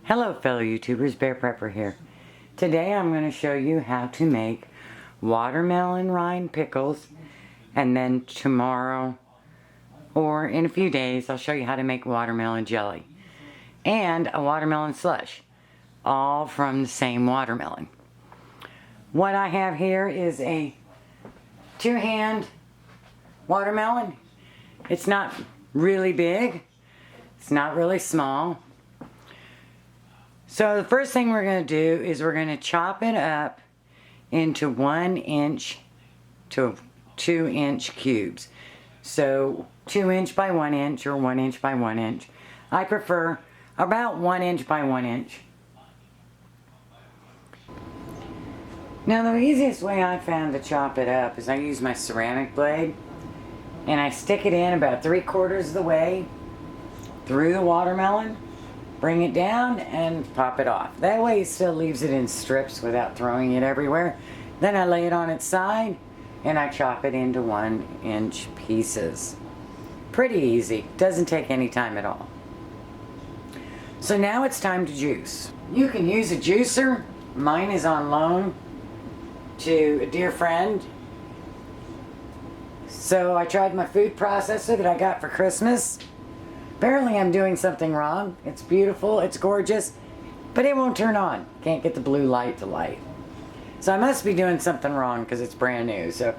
Hello fellow YouTubers, Bear Prepper here. Today I'm going to show you how to make watermelon rind pickles, and then tomorrow or in a few days I'll show you how to make watermelon jelly and a watermelon slush, all from the same watermelon. What I have here is a two-hand watermelon. It's not really big, it's not really small. So the first thing we're going to do is we're going to chop it up into 1 inch to 2 inch cubes. So 2 inch by 1 inch or 1 inch by 1 inch. I prefer about 1 inch by 1 inch. Now the easiest way I found to chop it up is I use my ceramic blade and I stick it in about 3/4 of the way through the watermelon. Bring it down and pop it off. That way it still leaves it in strips without throwing it everywhere. Then I lay it on its side and I chop it into 1 inch pieces. Pretty easy. Doesn't take any time at all. So now it's time to juice. You can use a juicer. Mine is on loan to a dear friend. So I tried my food processor that I got for Christmas. Apparently I'm doing something wrong. It's beautiful, it's gorgeous, but it won't turn on. Can't get the blue light to light. So I must be doing something wrong because it's brand new. So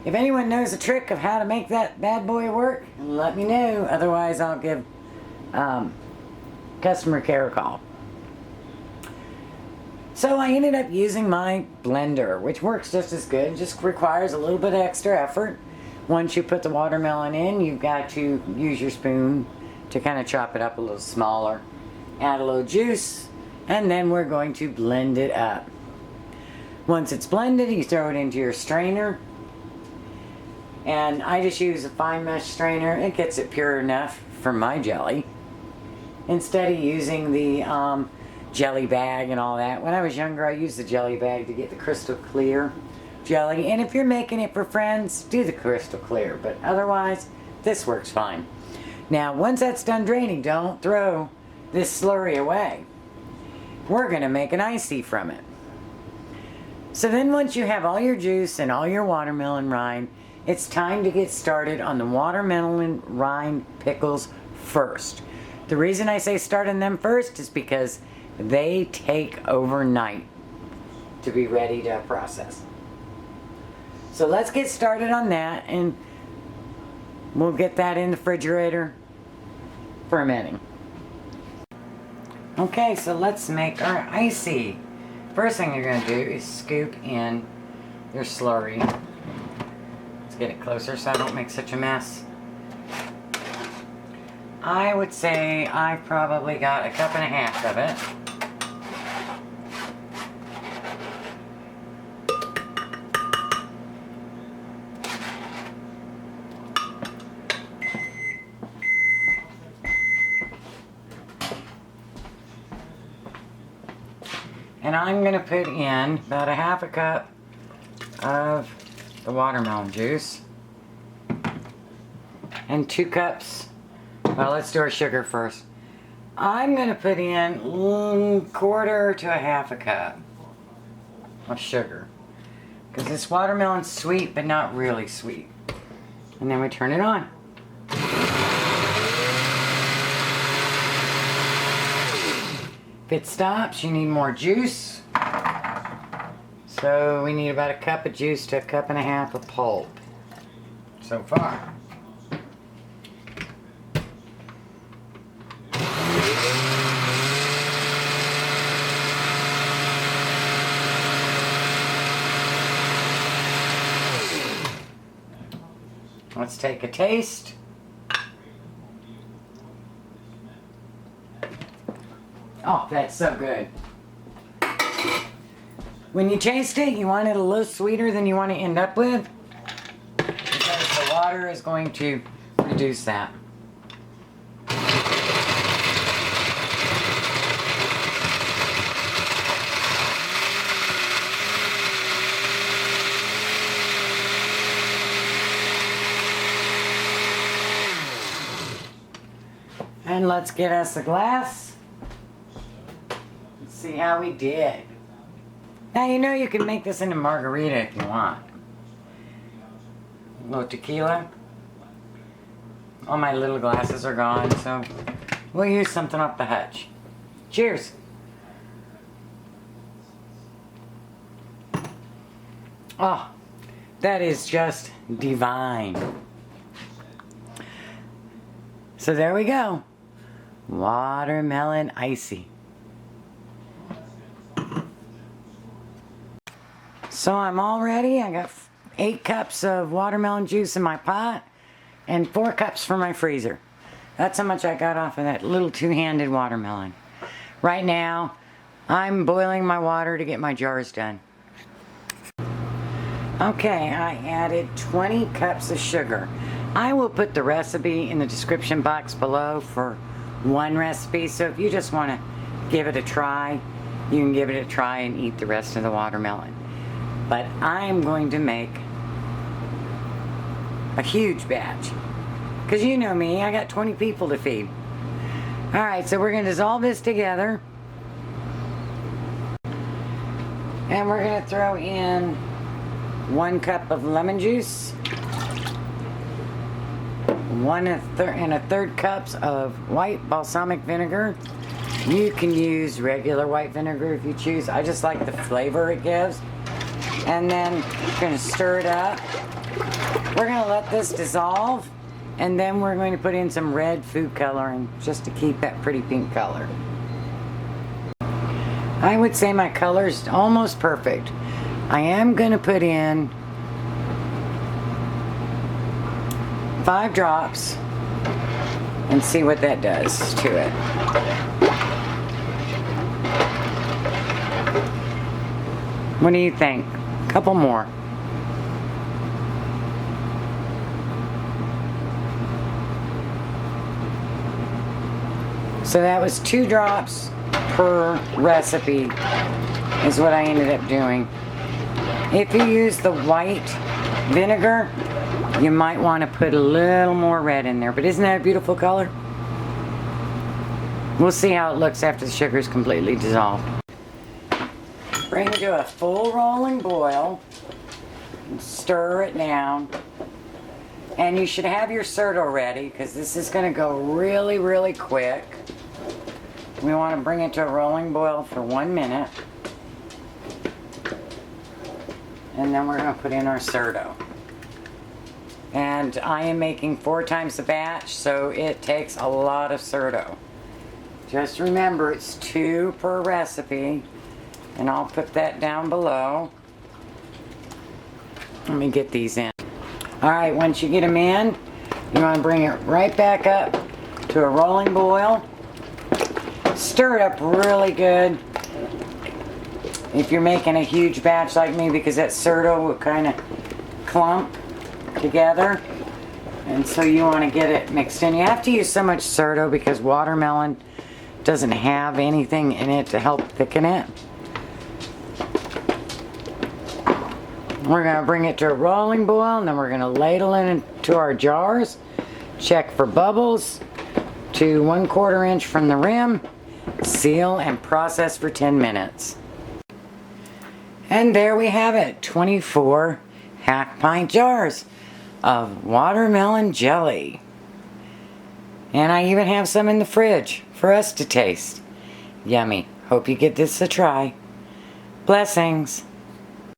if anyone knows a trick of how to make that bad boy work, let me know. Otherwise I'll give customer care a call. So I ended up using my blender, which works just as good. Just requires a little bit of extra effort. Once you put the watermelon in, you've got to use your spoon to kind of chop it up a little smaller. Add a little juice, and then we're going to blend it up. Once it's blended, you throw it into your strainer. And I just use a fine mesh strainer. It gets it pure enough for my jelly. Instead of using the jelly bag and all that. When I was younger, I used the jelly bag to get the crystal clear jelly, and if you're making it for friends, do the crystal clear, but otherwise this works fine. Now once that's done draining, don't throw this slurry away. We're gonna make an icy from it. So then once you have all your juice and all your watermelon rind, it's time to get started on the watermelon rind pickles first. The reason I say start on them first is because they take overnight to be ready to process. So let's get started on that, and we'll get that in the refrigerator fermenting. Okay, so let's make our icy. First thing you're going to do is scoop in your slurry. Let's get it closer so I don't make such a mess. I would say I've probably got 1.5 cups of it. And I'm going to put in about 1/2 cup of the watermelon juice. And 2 cups, well, let's do our sugar first. I'm going to put in 1/4 to 1/2 cup of sugar. Because this watermelon's sweet, but not really sweet. And then we turn it on. If it stops, you need more juice. So we need about 1 cup of juice to 1.5 cups of pulp so far. Let's take a taste. Oh, that's so good. When you taste it, you want it a little sweeter than you want to end up with, because the water is going to reduce that. And let's get us a glass. See how we did. Now you know you can make this into margarita if you want. A little tequila. All my little glasses are gone, so we'll use something off the hutch. Cheers. Oh, that is just divine. So there we go. Watermelon icy. So I'm all ready. I got 8 cups of watermelon juice in my pot and 4 cups for my freezer. That's how much I got off of that little 2-handed watermelon. Right now, I'm boiling my water to get my jars done. Okay, I added 20 cups of sugar. I will put the recipe in the description box below for one recipe, so if you just want to give it a try, you can give it a try and eat the rest of the watermelon. But I'm going to make a huge batch, because you know me, I got 20 people to feed. Alright, so we're going to dissolve this together, and we're going to throw in 1 cup of lemon juice, 1 1/3 cups of white balsamic vinegar. You can use regular white vinegar if you choose. I just like the flavor it gives. And then we're going to stir it up. We're going to let this dissolve, and then we're going to put in some red food coloring just to keep that pretty pink color. I would say my color's almost perfect. I am going to put in 5 drops and see what that does to it. What do you think? A couple more. So that was 2 drops per recipe is what I ended up doing. If you use the white vinegar, you might want to put a little more red in there. But isn't that a beautiful color? We'll see how it looks after the sugar is completely dissolved. Bring it to a full rolling boil and stir it down. And you should have your Certo ready, because this is going to go really, really quick. We want to bring it to a rolling boil for 1 minute. And then we're going to put in our Certo. And I am making 4 times the batch, so it takes a lot of Certo. Just remember, it's 2 per recipe. And I'll put that down below. Let me get these in. Alright, once you get them in, you want to bring it right back up to a rolling boil. Stir it up really good if you're making a huge batch like me, because that Certo will kind of clump together, and so you want to get it mixed in. You have to use so much Certo because watermelon doesn't have anything in it to help thicken it. We're going to bring it to a rolling boil, and then we're going to ladle it into our jars. Check for bubbles to 1/4 inch from the rim. Seal and process for 10 minutes. And there we have it, 24 half-pint jars of watermelon jelly. And I even have some in the fridge for us to taste. Yummy. Hope you get this a try. Blessings.